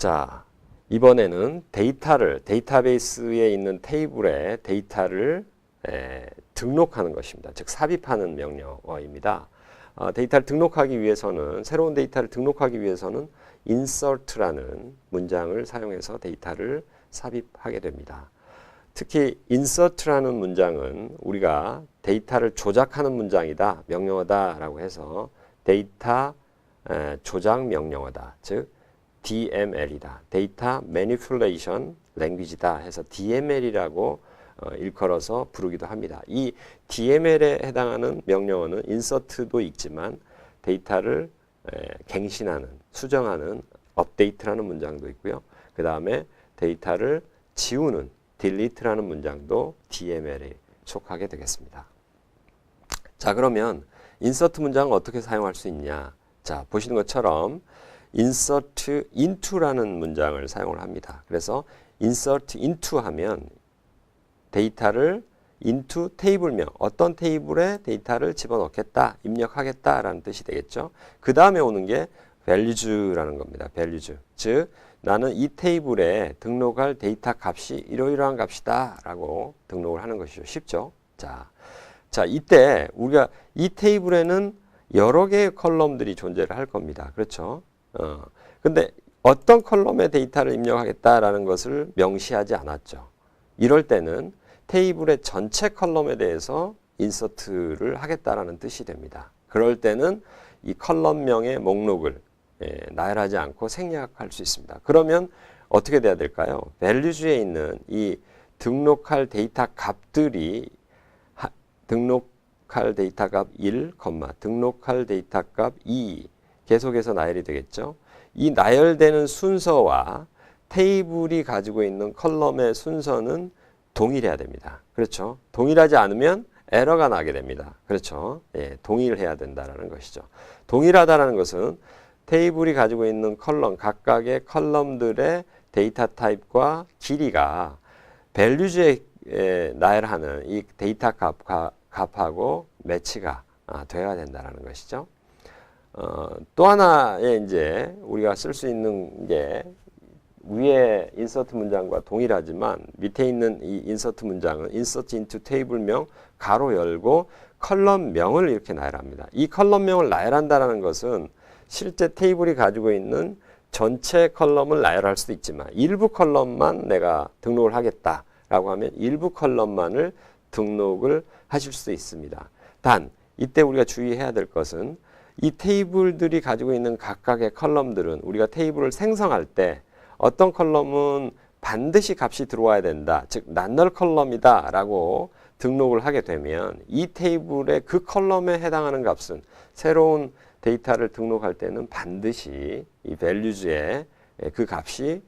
자, 이번에는 데이터베이스에 있는 테이블에 데이터를 등록하는 것입니다. 즉 삽입하는 명령어입니다. 데이터를 등록하기 위해서는 새로운 데이터를 등록하기 위해서는 insert라는 문장을 사용해서 데이터를 삽입하게 됩니다. 특히 insert라는 문장은 우리가 데이터를 조작하는 문장이다, 명령어다라고 해서 데이터 조작 명령어다, 즉 DML이다, 데이터 매니플레이션 랭귀지다 해서 DML이라고 일컬어서 부르기도 합니다. 이 DML에 해당하는 명령어는 insert도 있지만 데이터를 갱신하는, 수정하는 update라는 문장도 있고요. 그 다음에 데이터를 지우는 delete라는 문장도 DML에 속하게 되겠습니다. 자, 그러면 insert 문장을 어떻게 사용할 수 있냐? 자, 보시는 것처럼 insert into라는 문장을 사용을 합니다. 그래서 insert into 하면 데이터를 into 테이블명, 어떤 테이블에 데이터를 집어넣겠다, 입력하겠다라는 뜻이 되겠죠. 그 다음에 오는 게 values라는 겁니다. values. 즉 나는 이 테이블에 등록할 데이터 값이 이러이러한 값이다 라고 등록을 하는 것이죠. 쉽죠? 자, 이때 우리가 이 테이블에는 여러 개의 컬럼들이 존재를 할 겁니다. 그렇죠? 근데 어떤 컬럼에 데이터를 입력하겠다라는 것을 명시하지 않았죠. 이럴 때는 테이블의 전체 컬럼에 대해서 인서트를 하겠다라는 뜻이 됩니다. 그럴 때는 이 컬럼명의 목록을 나열하지 않고 생략할 수 있습니다. 그러면 어떻게 돼야 될까요? values에 있는 이 등록할 데이터 값들이 등록할 데이터 값 1, 등록할 데이터 값 2 계속해서 나열이 되겠죠. 이 나열되는 순서와 테이블이 가지고 있는 컬럼의 순서는 동일해야 됩니다. 그렇죠? 동일하지 않으면 에러가 나게 됩니다. 그렇죠? 예, 동일해야 된다는 것이죠. 동일하다는 것은 테이블이 가지고 있는 컬럼, 각각의 컬럼들의 데이터 타입과 길이가 values에 나열하는 이 데이터 값하고 매치가 되어야 된다는 것이죠. 또 하나의 이제 우리가 쓸 수 있는 게 위에 인서트 문장과 동일하지만 밑에 있는 이 인서트 문장은 insert into 테이블명 가로 열고 컬럼명을 이렇게 나열합니다. 이 컬럼명을 나열한다는 것은 실제 테이블이 가지고 있는 전체 컬럼을 나열할 수도 있지만 일부 컬럼만 내가 등록을 하겠다라고 하면 일부 컬럼만을 등록을 하실 수 있습니다. 단 이때 우리가 주의해야 될 것은 이 테이블들이 가지고 있는 각각의 컬럼들은 우리가 테이블을 생성할 때 어떤 컬럼은 반드시 값이 들어와야 된다, 즉 낱널 컬럼이다 라고 등록을 하게 되면 이 테이블의 그 컬럼에 해당하는 값은 새로운 데이터를 등록할 때는 반드시 이 values에 그 값이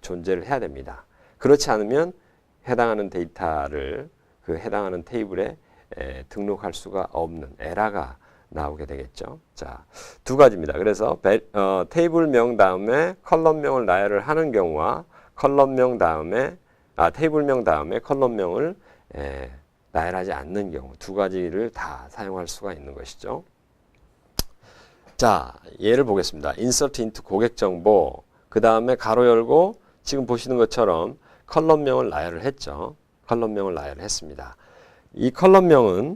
존재를 해야 됩니다. 그렇지 않으면 해당하는 데이터를 그 해당하는 테이블에 등록할 수가 없는 에러가 나오게 되겠죠. 자, 두 가지입니다. 그래서 테이블명 다음에 컬럼명을 나열을 하는 경우와 테이블명 다음에 컬럼명을 나열하지 않는 경우 두 가지를 다 사용할 수가 있는 것이죠. 자, 예를 보겠습니다. insert into 고객정보, 그 다음에 가로 열고 지금 보시는 것처럼 컬럼명을 나열을 했죠. 컬럼명을 나열을 했습니다. 이 컬럼명을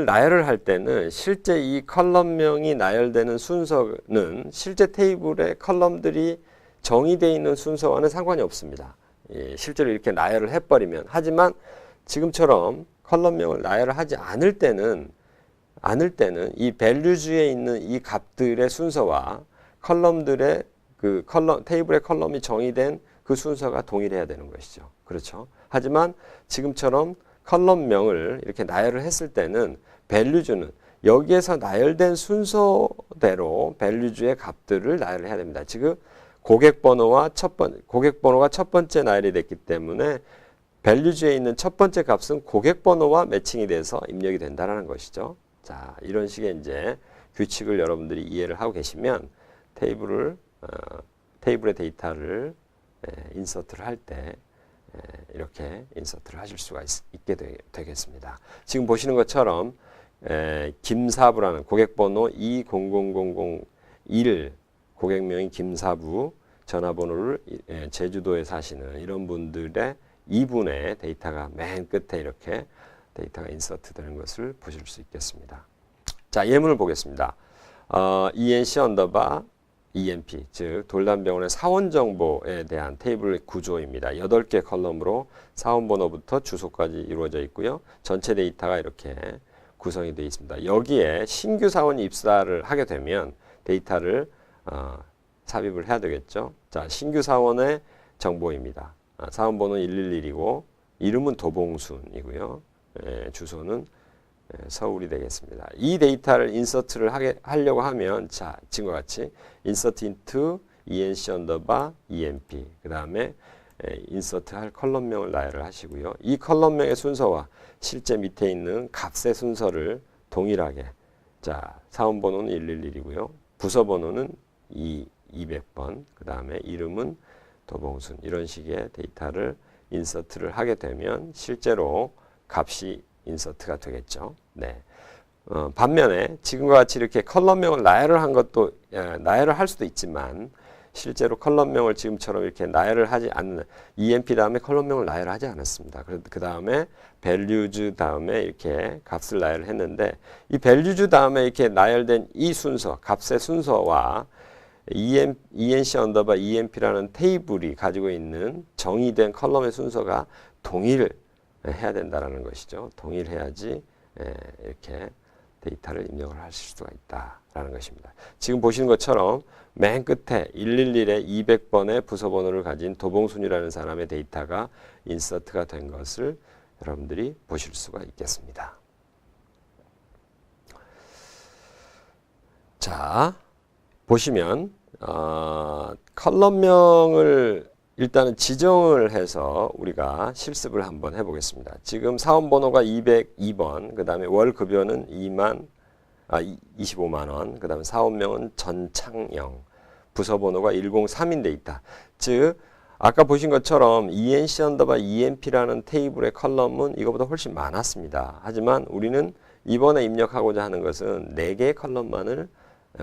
나열을 할 때는 실제 이 컬럼명이 나열되는 순서는 실제 테이블의 컬럼들이 정의되어 있는 순서와는 상관이 없습니다. 실제로 이렇게 나열을 해버리면. 하지만 지금처럼 컬럼명을 나열을 하지 않을 때는 이 values에 있는 이 값들의 순서와 컬럼들의 테이블의 컬럼이 정의된 그 순서가 동일해야 되는 것이죠. 그렇죠? 하지만 지금처럼 컬럼명을 이렇게 나열을 했을 때는 values는 여기에서 나열된 순서대로 values의 값들을 나열을 해야 됩니다. 지금 고객번호가 첫 번째 나열이 됐기 때문에 values에 있는 첫 번째 값은 고객번호와 매칭이 돼서 입력이 된다는 것이죠. 자, 이런 식의 이제 규칙을 여러분들이 이해를 하고 계시면 테이블의 데이터를 인서트를 할 때 이렇게 인서트를 하실 수가 있게 되겠습니다. 지금 보시는 것처럼 김사부라는 고객번호 20001 고객명이 김사부, 전화번호를 제주도에 사시는 이런 분들의 이분의 데이터가 맨 끝에 이렇게 데이터가 인서트 되는 것을 보실 수 있겠습니다. 자, 예문을 보겠습니다. ENC 언더바 EMP, 즉 돌담병원의 사원 정보에 대한 테이블 구조입니다. 8개 컬럼으로 사원 번호부터 주소까지 이루어져 있고요. 전체 데이터가 이렇게 구성이 되어 있습니다. 여기에 신규 사원이 입사를 하게 되면 데이터를 삽입을 해야 되겠죠. 자, 신규 사원의 정보입니다. 사원 번호는 111이고 이름은 도봉순이고요. 주소는 서울이 되겠습니다. 이 데이터를 인서트를 하려고 하면 자, 지금과 같이 insert into enc underbar emp 그 다음에 인서트 할 컬럼명을 나열을 하시고요. 이 컬럼명의 순서와 실제 밑에 있는 값의 순서를 동일하게 자, 사원 번호는 111이고요. 부서 번호는 200번 그 다음에 이름은 도봉순 이런 식의 데이터를 인서트를 하게 되면 실제로 값이 인서트가 되겠죠. 네. 반면에 지금과 같이 이렇게 컬럼명을 나열을 한 것도 나열을 할 수도 있지만 실제로 컬럼명을 지금처럼 이렇게 나열을 하지 않는 EMP 다음에 컬럼명을 나열하지 않았습니다. 그 다음에 values 다음에 이렇게 값을 나열했는데 이 values 다음에 이렇게 나열된 이 순서, 값의 순서와 ENC 언더바 EMP라는 테이블이 가지고 있는 정의된 컬럼의 순서가 동일해야 된다는 것이죠. 동일해야지 이렇게 데이터를 입력을 하실 수가 있다라는 것입니다. 지금 보시는 것처럼 맨 끝에 111에 200번의 부서번호를 가진 도봉순이라는 사람의 데이터가 인서트가 된 것을 여러분들이 보실 수가 있겠습니다. 자, 보시면 컬럼명을 일단은 지정을 해서 우리가 실습을 한번 해보겠습니다. 지금 사원번호가 202번, 그 다음에 월급여는 25만 원, 그 다음에 사원명은 전창영, 부서번호가 103인데 있다. 즉 아까 보신 것처럼 ENC 언더바 EMP라는 테이블의 컬럼은 이거보다 훨씬 많았습니다. 하지만 우리는 이번에 입력하고자 하는 것은 4개의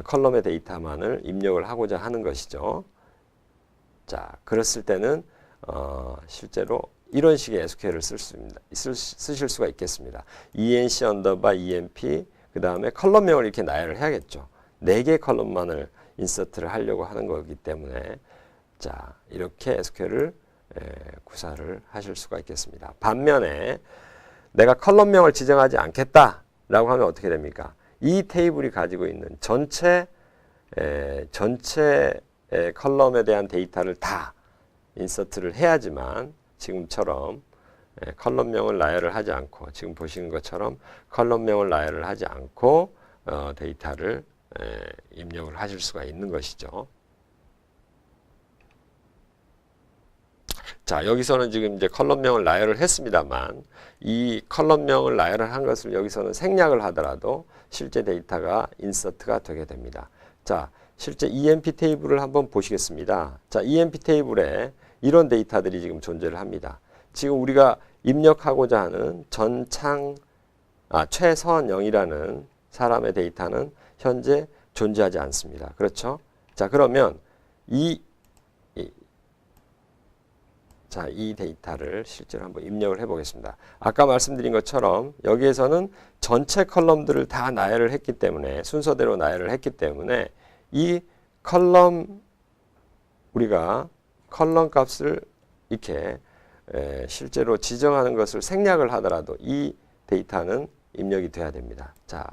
컬럼의 데이터만을 입력을 하고자 하는 것이죠. 자, 그랬을 때는 실제로 이런 식의 SQL을 쓰실 수가 있겠습니다. ENC 언더바 EMP 그 다음에 컬럼명을 이렇게 나열을 해야겠죠. 4개의 컬럼만을 인서트를 하려고 하는 거기 때문에 자, 이렇게 SQL을 구사를 하실 수가 있겠습니다. 반면에 내가 컬럼명을 지정하지 않겠다라고 하면 어떻게 됩니까? 이 테이블이 가지고 있는 전체 컬럼에 대한 데이터를 다 인서트를 해야지만 지금처럼 컬럼명을 나열을 하지 않고 지금 보시는 것처럼 컬럼명을 나열을 하지 않고 데이터를 입력을 하실 수가 있는 것이죠. 자, 여기서는 지금 이제 컬럼명을 나열을 했습니다만 이 컬럼명을 나열을 한 것을 여기서는 생략을 하더라도 실제 데이터가 인서트가 되게 됩니다. 자, 실제 EMP 테이블을 한번 보시겠습니다. 자, EMP 테이블에 이런 데이터들이 지금 존재를 합니다. 지금 우리가 입력하고자 하는 최선영이라는 사람의 데이터는 현재 존재하지 않습니다. 그렇죠? 자, 그러면 이 데이터를 실제로 한번 입력을 해 보겠습니다. 아까 말씀드린 것처럼 여기에서는 전체 컬럼들을 다 나열을 했기 때문에 순서대로 나열을 했기 때문에 이 우리가 컬럼 값을 이렇게 실제로 지정하는 것을 생략을 하더라도 이 데이터는 입력이 돼야 됩니다. 자,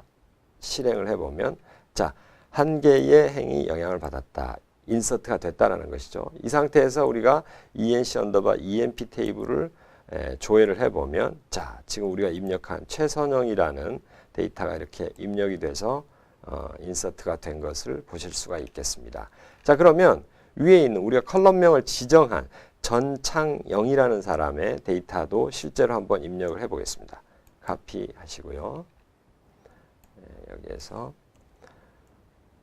실행을 해보면 자, 한 개의 행이 영향을 받았다. 인서트가 됐다라는 것이죠. 이 상태에서 우리가 ENC 언더바 EMP 테이블을 조회를 해보면 자, 지금 우리가 입력한 최선영이라는 데이터가 이렇게 입력이 돼서 인서트가 된 것을 보실 수가 있겠습니다. 자, 그러면 위에 있는 우리가 컬럼명을 지정한 전창영이라는 사람의 데이터도 실제로 한번 입력을 해보겠습니다. 카피 하시고요. 여기에서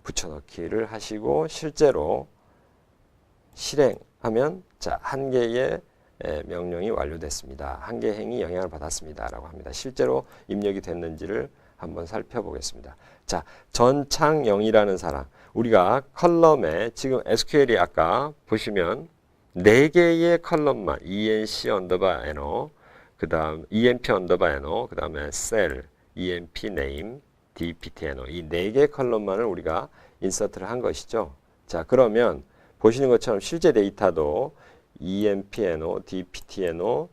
붙여넣기를 하시고 실제로 실행하면 자, 한 개의 명령이 완료됐습니다. 한 개의 행이 영향을 받았습니다. 라고 합니다. 실제로 입력이 됐는지를 한번 살펴보겠습니다. 자, 전창영이라는 사람. 우리가 컬럼에 지금 SQL이 아까 보시면 4개의 컬럼만 enc 언더바 NO, 그 다음 emp 언더바 NO, 그 다음에 cell, emp name, dpt NO 이 4개의 컬럼만을 우리가 인서트를 한 것이죠. 자, 그러면 보시는 것처럼 실제 데이터도 emp NO, dpt NO,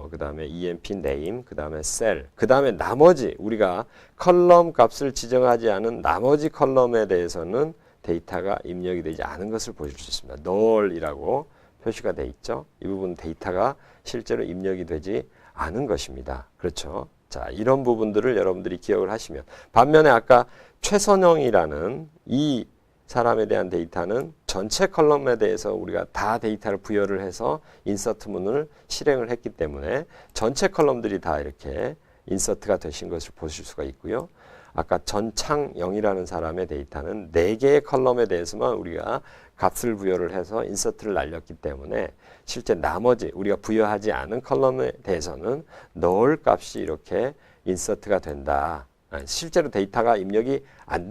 그 다음에 emp name, 그 다음에 cell, 그 다음에 나머지 우리가 컬럼 값을 지정하지 않은 나머지 컬럼에 대해서는 데이터가 입력이 되지 않은 것을 보실 수 있습니다. null이라고 표시가 되어 있죠. 이 부분 데이터가 실제로 입력이 되지 않은 것입니다. 그렇죠. 자, 이런 부분들을 여러분들이 기억을 하시면, 반면에 아까 최선영이라는 이 사람에 대한 데이터는 전체 컬럼에 대해서 우리가 다 데이터를 부여를 해서 인서트문을 실행을 했기 때문에 전체 컬럼들이 다 이렇게 인서트가 되신 것을 보실 수가 있고요. 아까 전창영이라는 사람의 데이터는 4개의 컬럼에 대해서만 우리가 값을 부여를 해서 인서트를 날렸기 때문에 실제 나머지 우리가 부여하지 않은 컬럼에 대해서는 null 값이 이렇게 인서트가 된다. 실제로 데이터가 입력이 안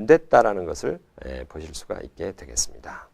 됐다라는 것을 보실 수가 있게 되겠습니다.